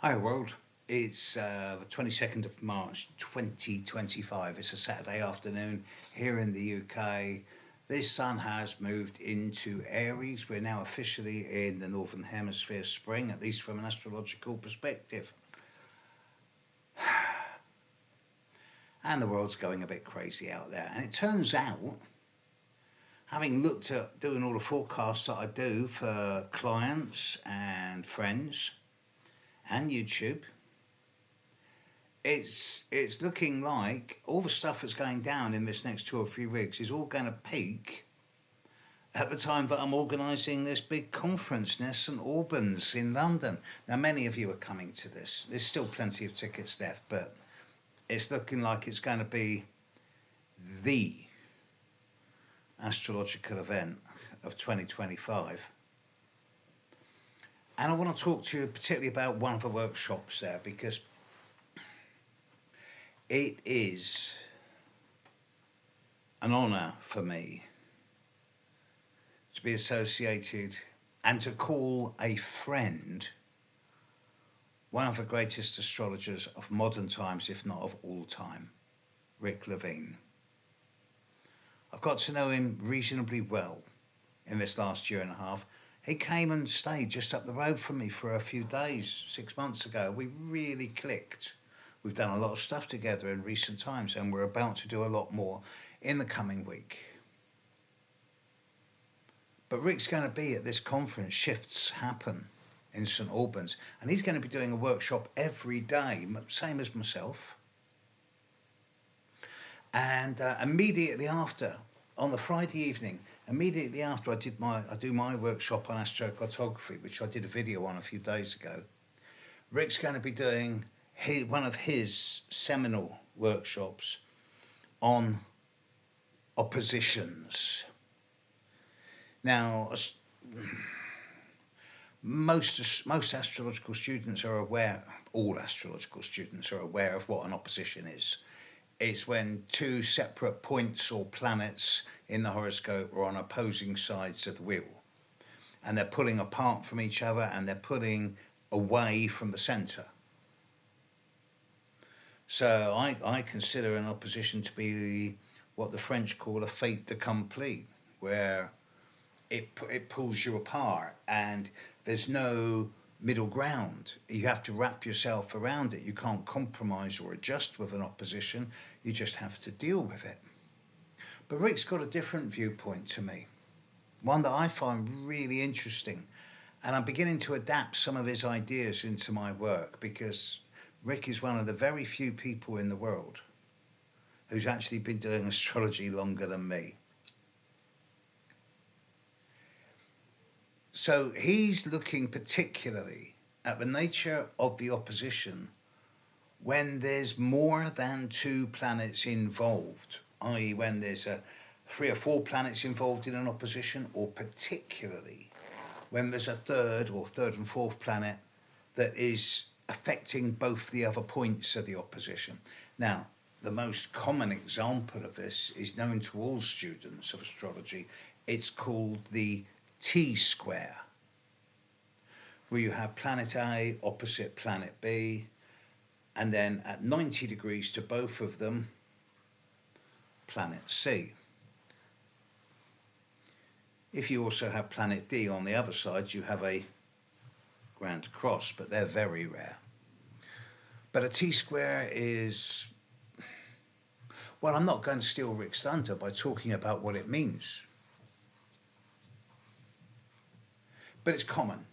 Hi world, it's the 22nd of March 2025. It's a Saturday afternoon here in the UK. This sun has moved into Aries. We're now officially in the Northern Hemisphere spring, at least from an astrological perspective. And the world's going a bit crazy out there. And it turns out, having looked at doing all the forecasts that I do for clients and friends and YouTube, it's looking like all the stuff that's going down in this next 2 or 3 weeks is all going to peak at the time that I'm organising this big conference near St Albans in London. Now, many of you are coming to this. There's still plenty of tickets left, but it's looking like it's going to be the astrological event of 2025. And I want to talk to you particularly about one of the workshops there, because it is an honour for me to be associated and to call a friend one of the greatest astrologers of modern times, if not of all time, Lavine. I've got to know him reasonably well in this last year and a half. He came and stayed just up the road from me for a few days 6 months ago. We really clicked. We've done a lot of stuff together in recent times, and we're about to do a lot more in the coming week. But Rick's going to be at this conference, Shifts Happen, in St Albans, and he's going to be doing a workshop every day, same as myself. And immediately after, on the Friday evening, immediately after I do my workshop on astrocartography, which I did a video on a few days ago, Rick's going to be doing one of his seminal workshops on oppositions. Now, most astrological students are aware, all astrological students are aware of what an opposition is. It's when two separate points or planets in the horoscope are on opposing sides of the wheel, and they're pulling apart from each other, and they're pulling away from the centre. So I consider an opposition to be what the French call a fait accompli, where it pulls you apart and there's no middle ground. You have to wrap yourself around it. You can't compromise or adjust with an opposition. You just have to deal with it. But Rick's got a different viewpoint to me, one that I find really interesting, and I'm beginning to adapt some of his ideas into my work, because Rick is one of the very few people in the world who's actually been doing astrology longer than me. So he's looking particularly at the nature of the opposition when there's more than two planets involved, i.e. when there's 3 or 4 planets involved in an opposition, or particularly when there's a third and fourth planet that is affecting both the other points of the opposition. Now, the most common example of this is known to all students of astrology. It's called the T-square, where you have planet A opposite planet B, and then at 90 degrees to both of them, planet C. If you also have planet D on the other side, you have a grand cross, but they're very rare. But a T-square is, well, I'm not going to steal Rick's thunder by talking about what it means. But it's common.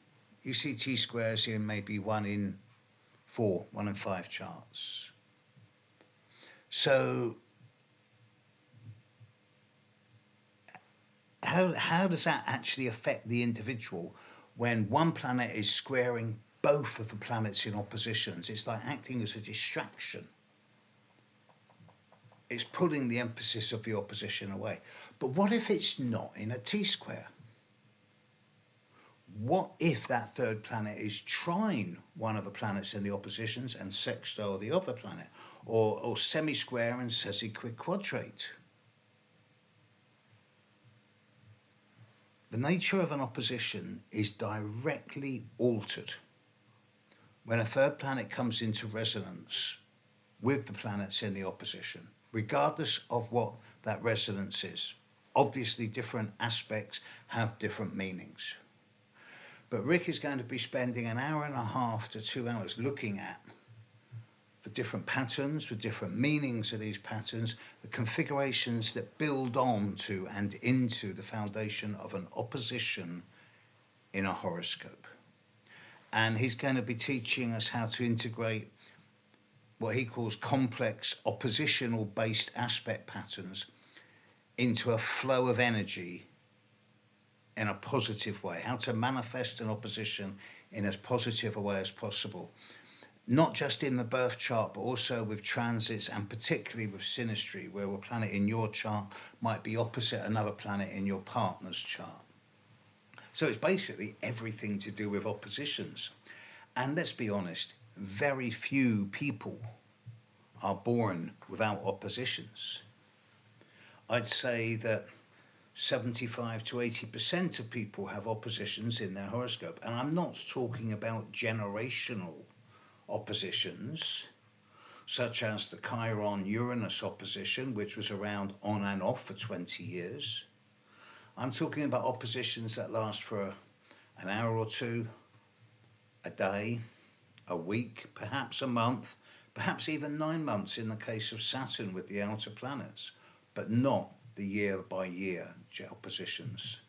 You see T-squares in maybe 1 in 4, 1 in 5 charts. So how does that actually affect the individual when one planet is squaring both of the planets in oppositions? It's like acting as a distraction. It's pulling the emphasis of the opposition away. But what if it's not in a T-square? What if that third planet is trine one of the planets in the oppositions and sextile the other planet, or semi-square and sesi-quadrate? The nature of an opposition is directly altered when a third planet comes into resonance with the planets in the opposition, regardless of what that resonance is. Obviously, different aspects have different meanings. But Rick is going to be spending an hour and a half to 2 hours looking at the different patterns, the different meanings of these patterns, the configurations that build on to and into the foundation of an opposition in a horoscope. And he's going to be teaching us how to integrate what he calls complex oppositional based aspect patterns into a flow of energy in a positive way, how to manifest an opposition in as positive a way as possible, not just in the birth chart, but also with transits and particularly with synastry, where a planet in your chart might be opposite another planet in your partner's chart. So it's basically everything to do with oppositions. And let's be honest, very few people are born without oppositions. I'd say that 75 to 80% of people have oppositions in their horoscope. And I'm not talking about generational oppositions, such as the Chiron-Uranus opposition, which was around on and off for 20 years. I'm talking about oppositions that last for an hour or two, a day, a week, perhaps a month, perhaps even 9 months in the case of Saturn with the outer planets, but not the year by year oppositions.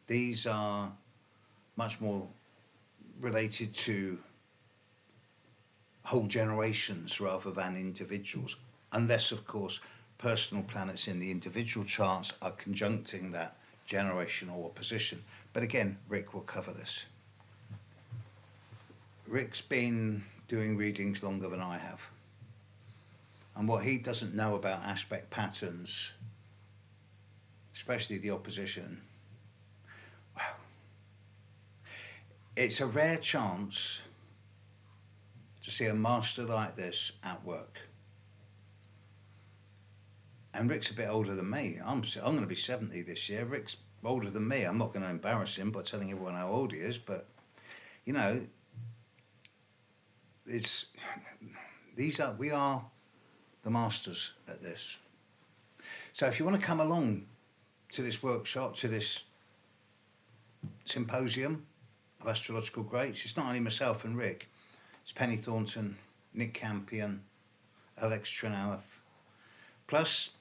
These are much more related to whole generations rather than individuals, unless of course personal planets in the individual charts are conjuncting that generational opposition. But again, Rick will cover this. Rick's been doing readings longer than I have. And what he doesn't know about aspect patterns, especially the opposition, wow. It's a rare chance to see a master like this at work. And Rick's a bit older than me. I'm going to be 70 this year. Rick's older than me. I'm not going to embarrass him by telling everyone how old he is, but you know, we are the masters at this. So if you want to come along to this workshop, to this symposium of astrological greats, it's not only myself and Rick, it's Penny Thornton, Nick Campion, Alex Trenauth. Plus,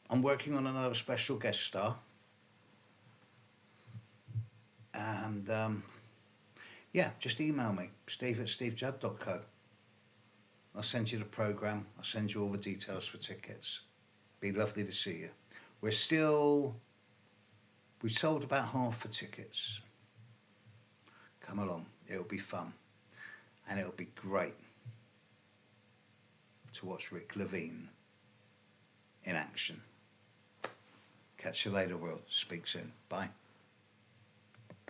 I'm working on another special guest star. And just email me, steve@stevejudd.co. I'll send you the program. I'll send you all the details for tickets. Be lovely to see you. We've sold about half the tickets. Come along. It'll be fun. And it'll be great to watch Rick Lavine in action. Catch you later, world. Speak soon. Bye.